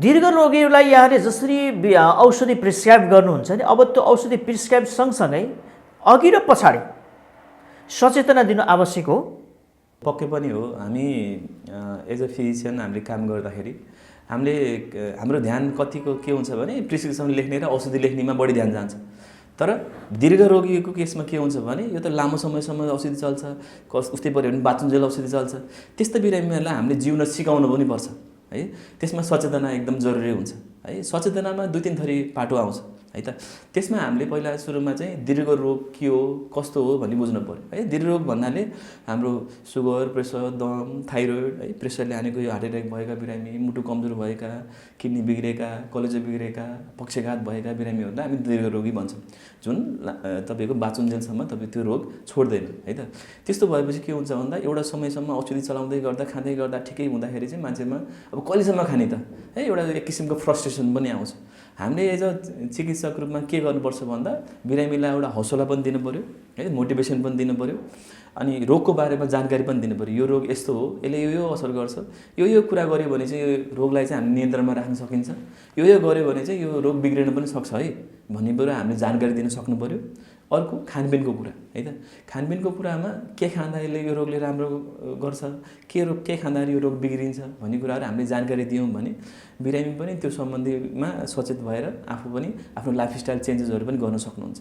दीर्घरोगीहरूलाई यहाँले जसरी औषधि प्रिस्क्राइब गर्नुहुन्छ नि, अब त्यो औषधि प्रिस्क्राइब सँगसँगै अघि र पछाडि सचेतना दिनु आवश्यक हो। पक्कै पनि हो। हामी एज अ फिजिसियन हामीले काम गर्दाखेरि हाम्रो ध्यान कतिको के हुन्छ भने प्रिस्क्रिप्सन लेख्ने र औषधि लेख्नेमा बढी ध्यान जान्छ। तर दीर्घरोगीको केसमा के हुन्छ भने यो त लामो समयसम्म औषधि चल्छ, उस्तै पऱ्यो भने बाँचुन्जेल औषधि चल्छ। त्यस्तो बिरामीहरूलाई हामीले जिउन सिकाउनु पनि पर्छ है। त्यसमा सचेतना एकदम जरुरी हुन्छ है। सचेतनामा 2-3 थरी पाटो आउँछ है त। त्यसमा हामीले पहिला सुरुमा चाहिँ दीर्घ रोग के हो कस्तो हो भन्ने बुझ्नु पर्यो है। दीर्घ रोग भन्नाले हाम्रो सुगर, प्रेसर, दम, थाइरोइड है, प्रेसरले हानेको यो हार्ट एट्याक भएका बिरामी, मुटु कमजोर भएका, किडनी बिग्रेका, कलेजो बिग्रेका, पक्षघात भएका बिरामीहरूलाई हामी दीर्घ रोगी भन्छौँ, जुन तपाईँको बाँचुन्जेलसम्म तपाईँ त्यो रोग छोड्दैन है त। त्यस्तो भएपछि के हुन्छ भन्दा एउटा समयसम्म औषधि चलाउँदै गर्दा खाँदै गर्दा ठिकै हुँदाखेरि चाहिँ मान्छेमा अब कहिलेसम्म खाने त है, एउटा एक किसिमको फ्रस्ट्रेसन पनि आउँछ। हामीले एज अ चिकित्सक रूपमा के गर्नुपर्छ भन्दा बिरामीलाई एउटा हौसला पनि दिनु पऱ्यो है, मोटिभेसन पनि दिनु पऱ्यो, अनि रोगको बारेमा जानकारी पनि दिनु पऱ्यो। यो रोग यस्तो हो, यसले यो असर गर्छ, यो कुरा गऱ्यो भने चाहिँ यो रोगलाई चाहिँ हामी नियन्त्रणमा राख्न सकिन्छ, यो गऱ्यो भने चाहिँ यो रोग बिग्रिन पनि सक्छ है भन्ने कुरो हामीले जानकारी दिन सक्नु पऱ्यो। अर्को खानपिनको कुरा है त। खानपिनको कुरामा के खाँदाखेरि यो रोगले राम्रो गर्छ, के खाँदाखेरि यो रोग बिग्रिन्छ भन्ने कुराहरू हामीले जानकारी दियौँ भने बिरामी पनि त्यो सम्बन्धीमा सचेत भएर आफू पनि आफ्नो लाइफस्टाइल चेन्जेसहरू पनि गर्न सक्नुहुन्छ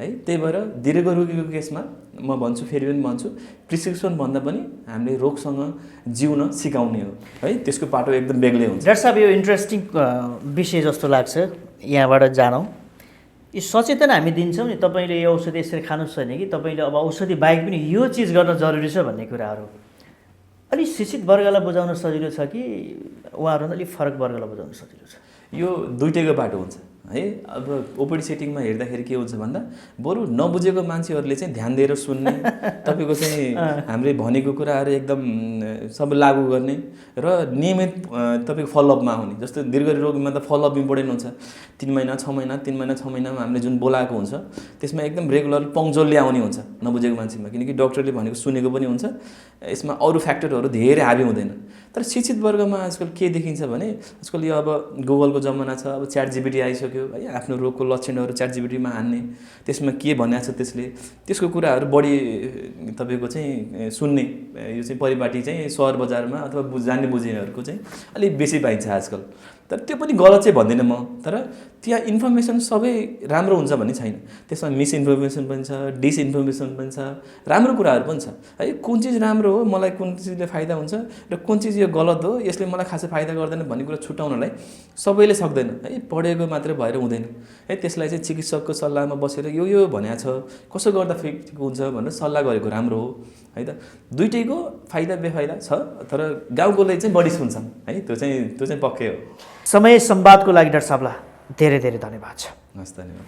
है। त्यही भएर दीर्घरोगीको केसमा म भन्छु, फेरि पनि भन्छु, प्रिस्क्रिप्सन भन्दा पनि हामीले रोगसँग जिउन सिकाउने हो है। त्यसको पाटो एकदम बेग्लै हुन्छ। डाक्टर साहब, यो इन्ट्रेस्टिङ विषय जस्तो लाग्छ, यहाँबाट जानौँ। यो सचेतना हामी दिन्छौँ नि, तपाईँले यो औषधि यसरी खानुहोस् छैन कि तपाईँले अब औषधि बाहेक पनि यो चिज गर्न जरुरी छ भन्ने कुराहरू अलिक शिक्षित वर्गलाई बुझाउन सजिलो छ कि उहाँहरूलाई अलिक फरक वर्गलाई बुझाउन सजिलो छ? यो दुईटैको बाटो हुन्छ है। अब ओपिडी सेटिङमा हेर्दाखेरि के हुन्छ भन्दा बरु नबुझेको मान्छेहरूले चाहिँ ध्यान दिएर सुन्ने, तपाईँको चाहिँ हामीले भनेको कुराहरू एकदम सब लागू गर्ने र नियमित तपाईँको फलोअपमा आउने। जस्तो दीर्घ रोगमा त फलोअप इम्पोर्टेन्ट हुन्छ। 3 महिना 6 महिना 3 महिना 6 महिनामा हामीले जुन बोलाएको हुन्छ त्यसमा एकदम रेगुलर पङ्क्चुअली आउने हुन्छ नबुझेको मान्छेमा, किनकि डक्टरले भनेको सुनेको पनि हुन्छ। यसमा अरू फ्याक्टरहरू धेरै हाबी हुँदैन। तर शिक्षित वर्गमा आजकल के देखिन्छ भने आजकल यो अब गुगलको जमाना छ, अब च्याट जिपिटी आइसक्यो है। आफ्नो रोगको लक्षणहरू च्याट जिपिटीमा हान्ने, त्यसमा के भनेको छ त्यसको कुराहरू बढी तपाईँको चाहिँ सुन्ने, यो चाहिँ परिपाटी चाहिँ सहर बजारमा अथवा जान्ने बुझ्नेहरूको चाहिँ अलिक बेसी पाइन्छ आजकल। तर त्यो पनि गलत चाहिँ भन्दिनँ म, तर त्यहाँ इन्फर्मेसन सबै राम्रो हुन्छ भन्ने छैन। त्यसमा मिसइन्फर्मेसन पनि छ, डिसइन्फर्मेसन पनि छ, राम्रो कुराहरू पनि छ है। कुन चिज राम्रो हो, मलाई कुन चिजले फाइदा हुन्छ र कुन चिज यो गलत हो, यसले मलाई खासै फाइदा गर्दैन भन्ने कुरा छुट्याउनलाई सबैले सक्दैन है। पढेको मात्रै भएर हुँदैन है। त्यसलाई चाहिँ चिकित्सकको सल्लाहमा बसेर यो भनेको छ, कसो गर्दा ठिक हुन्छ भनेर सल्लाह गरेको राम्रो हो है त। दुईटैको फाइदा बेफाइदा छ, तर गाउँकोले चाहिँ बढी सुन्छन् है, त्यो चाहिँ पक्कै हो। समय संवादको लागि डाक्टर साहबलाई धेरै धेरै धन्यवाद छ। हस्, धन्यवाद।